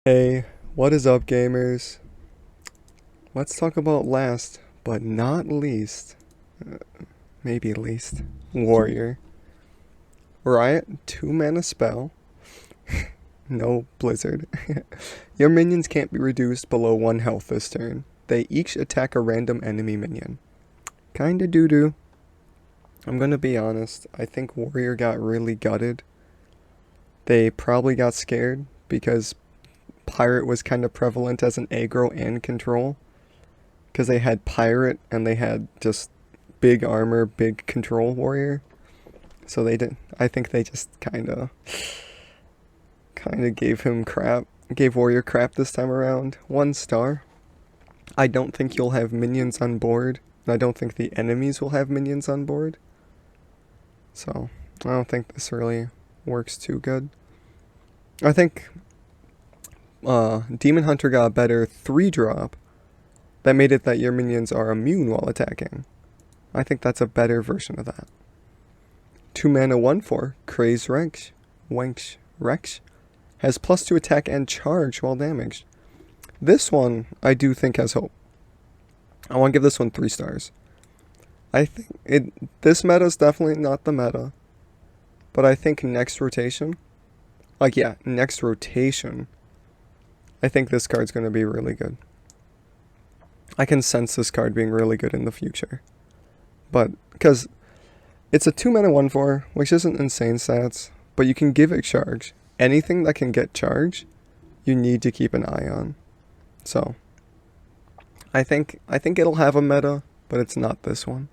Hey, what is up, gamers? Let's talk about last, but not least, maybe least, Warrior. Riot, 2 mana spell, no Blizzard. Your minions can't be reduced below 1 health this turn. They each attack a random enemy minion. Kinda doo-doo. I'm gonna be honest, I think Warrior got really gutted. They probably got scared because Pirate was kind of prevalent as an aggro and control. Because they had Pirate and they had just big armor, big control warrior. So they did. I think they just kind of gave him crap, gave Warrior crap this time around. 1 star. I don't think you'll have minions on board. And I don't think the enemies will have minions on board. So I don't think this really works too good. I think Demon Hunter got a better 3-drop that made it that your minions are immune while attacking. I think that's a better version of that. 2 mana 1/4, Craze Rex has +2 attack and charge while damaged. This one I do think has hope. I want to give this one 3 stars. I think this meta is definitely not the meta, but I think next rotation, I think this card's going to be really good. I can sense this card being really good in the future. But, because it's a 2 mana 1/4, which isn't insane stats, but you can give it charge. Anything that can get charge, you need to keep an eye on. So, I think it'll have a meta, but it's not this one.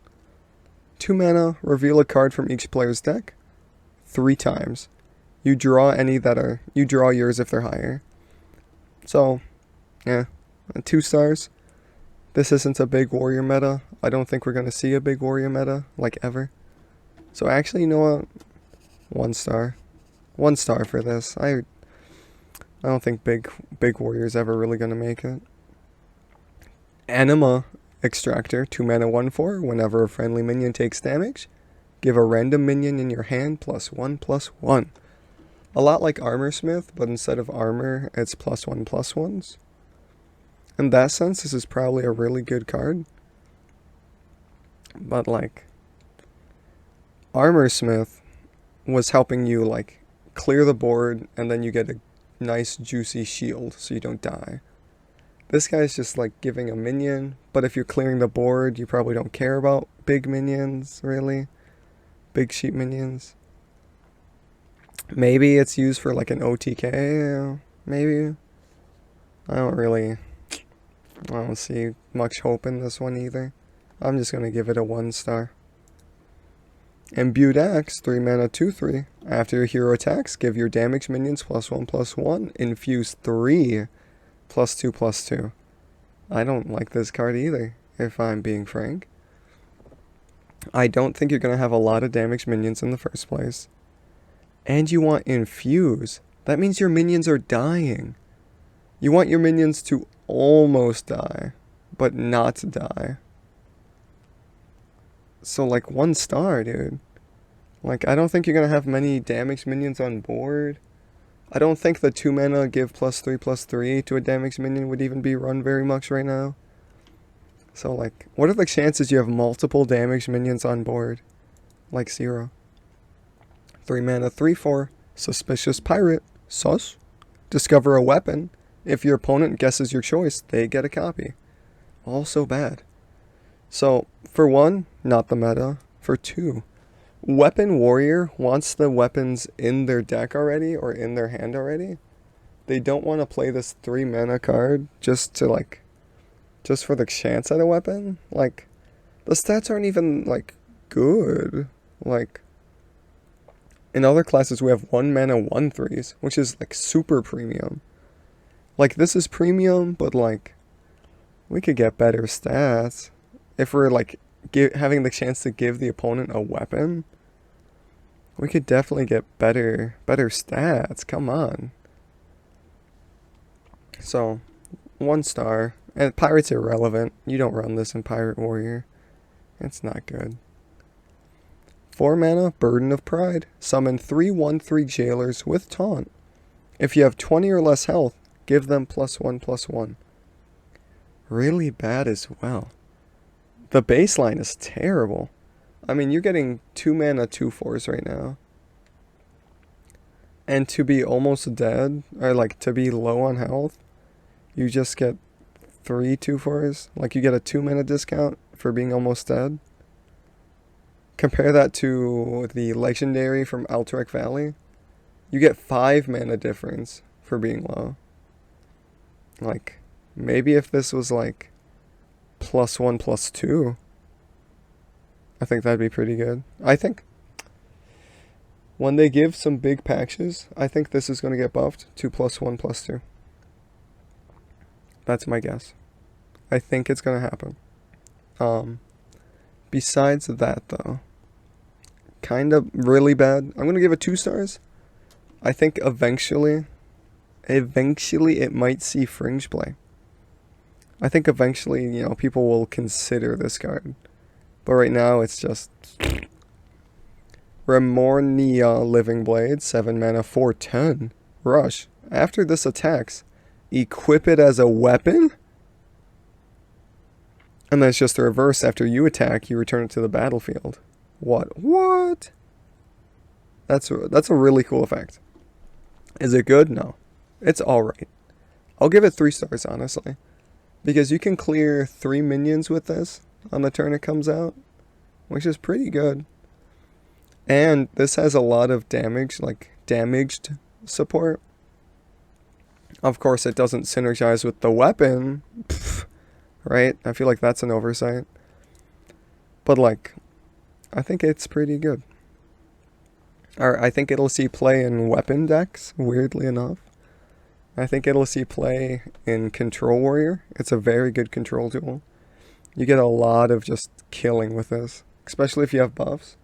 2 mana, reveal a card from each player's deck 3 times. You draw you draw yours if they're higher. So, yeah, 2 stars. This isn't a big Warrior meta. I don't think we're going to see a big Warrior meta, like, ever. So actually, you know what? 1 star. 1 star for this. I don't think big Warrior's ever really going to make it. Anima Extractor, 2 mana 1/4. Whenever a friendly minion takes damage, give a random minion in your hand +1/+1. A lot like Armorsmith, but instead of armor, it's +1/+1s. In that sense, this is probably a really good card. But, like, Armorsmith was helping you, like, clear the board, and then you get a nice, juicy shield, so you don't die. This guy's just, like, giving a minion, but if you're clearing the board, you probably don't care about big minions, really. Big sheep minions. Maybe it's used for, like, an OTK, maybe. I don't see much hope in this one either. I'm just going to give it a 1 star. Imbued Axe, 3 mana 2/3. After your hero attacks, give your damage minions +1/+1. Infuse 3 +2/+2. I don't like this card either, if I'm being frank. I don't think you're going to have a lot of damage minions in the first place. And you want Infuse. That means your minions are dying. You want your minions to almost die, but not die. So, like, 1 star, dude. Like, I don't think you're gonna have many damage minions on board. I don't think the 2 mana give +3/+3 to a damage minion would even be run very much right now. So, like, what are the chances you have multiple damage minions on board? Like, 0. 3 mana 3/4. Suspicious Pirate. Sus. Discover a weapon. If your opponent guesses your choice, they get a copy. Also bad. So, for 1, not the meta. For 2, Weapon Warrior wants the weapons in their deck already, or in their hand already. They don't want to play this 3 mana card just for the chance at a weapon. Like, the stats aren't even, like, good. Like, in other classes we have 1 mana 1/3s, which is, like, super premium. Like, this is premium, but, like, we could get better stats. If we're, like, having the chance to give the opponent a weapon, we could definitely get better stats. Come on. So, 1 star. And Pirate's irrelevant. You don't run this in Pirate Warrior. It's not good. 4 mana, Burden of Pride. Summon 3/1/3 Jailers with Taunt. If you have 20 or less health, Give them +1/+1. Really bad as well. The baseline is terrible. I mean, you're getting 2 mana 2/4s right now. And to be almost dead, or like to be low on health, you just get 3 2/4s. Like you get a 2 mana discount for being almost dead. Compare that to the legendary from Alterac Valley. You get 5 mana difference for being low. Like, maybe if this was like +1/+2, I think that'd be pretty good. I think when they give some big patches, I think this is going to get buffed to +1/+2. That's my guess. I think it's going to happen. Besides that, though, kind of really bad. I'm going to give it 2 stars. I think eventually it might see fringe play. I think eventually, people will consider this card. But right now, it's just Remornia Living Blade, 7 mana, 4/10. Rush. After this attacks, equip it as a weapon? And then it's just the reverse. After you attack, you return it to the battlefield. What? That's a really cool effect. Is it good? No. It's alright. I'll give it 3 stars, honestly. Because you can clear 3 minions with this on the turn it comes out, which is pretty good. And this has a lot of damage, like damaged support. Of course, it doesn't synergize with the weapon, right? I feel like that's an oversight. But like, I think it's pretty good. Or I think it'll see play in weapon decks, weirdly enough. I think it'll see play in Control Warrior. It's a very good control tool. You get a lot of just killing with this, especially if you have buffs.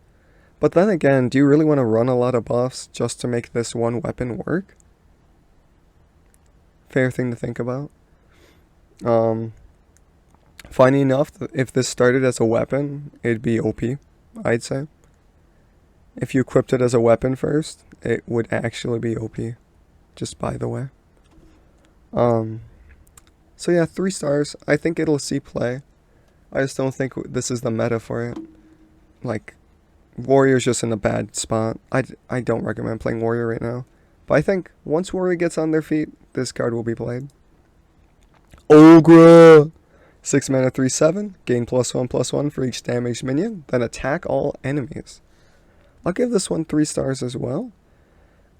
But then again, do you really want to run a lot of buffs just to make this one weapon work? Fair thing to think about. Funny enough, if this started as a weapon, it'd be OP, I'd say. If you equipped it as a weapon first, it would actually be OP. Just by the way. So yeah, 3 stars. I think it'll see play. I just don't think this is the meta for it. Like, Warrior's just in a bad spot. I don't recommend playing Warrior right now. But I think once Warrior gets on their feet, this card will be played. Ogre! 6 mana 3/7. Gain +1/+1 for each damaged minion. Then attack all enemies. I'll give this one 3 stars as well.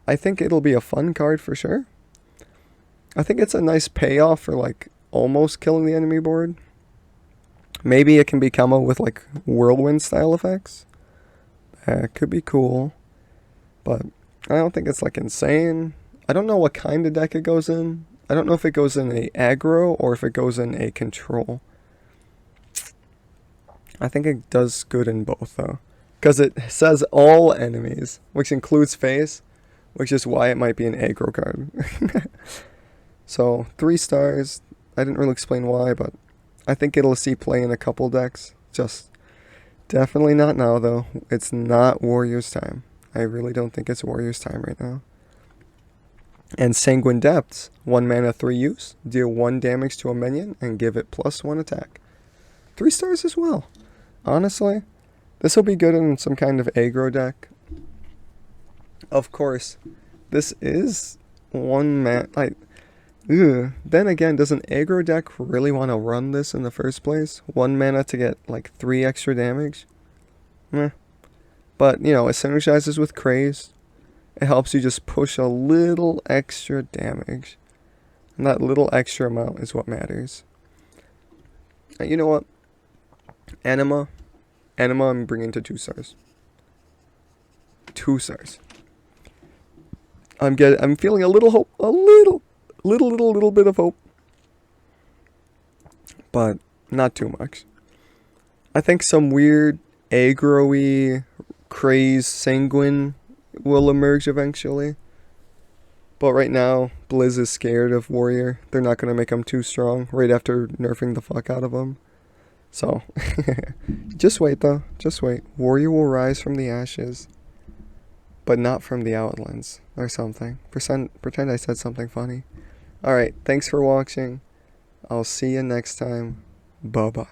I think it'll be a fun card for sure. I think it's a nice payoff for like almost killing the enemy board. Maybe it can be combo with like whirlwind style effects. Could be cool. But I don't think it's like insane. I don't know what kind of deck it goes in. I don't know if it goes in a aggro or if it goes in a control. I think it does good in both though. Because it says all enemies, which includes face, which is why it might be an aggro card. So, 3 stars. I didn't really explain why, but I think it'll see play in a couple decks. Just definitely not now though. It's not Warriors time. I really don't think it's Warriors time right now. And Sanguine Depths, 1 mana 3 use, deal 1 damage to a minion and give it +1 attack. 3 stars as well. Honestly, this will be good in some kind of aggro deck. Of course, this is 1 mana. Then again, does an aggro deck really want to run this in the first place? 1 mana to get like 3 extra damage? Meh. But, it synergizes with Craze. It helps you just push a little extra damage. And that little extra amount is what matters. You know what? Anima, I'm bringing to 2 stars. 2 stars. I'm feeling a little hope. A little bit of hope. But not too much. I think some weird aggro-y Craze Sanguine will emerge eventually. But right now, Blizz is scared of Warrior. They're not going to make him too strong right after nerfing the fuck out of him. So, just wait though. Just wait. Warrior will rise from the ashes. But not from the Outlands or something. Pretend I said something funny. Alright, thanks for watching. I'll see you next time. Bye-bye.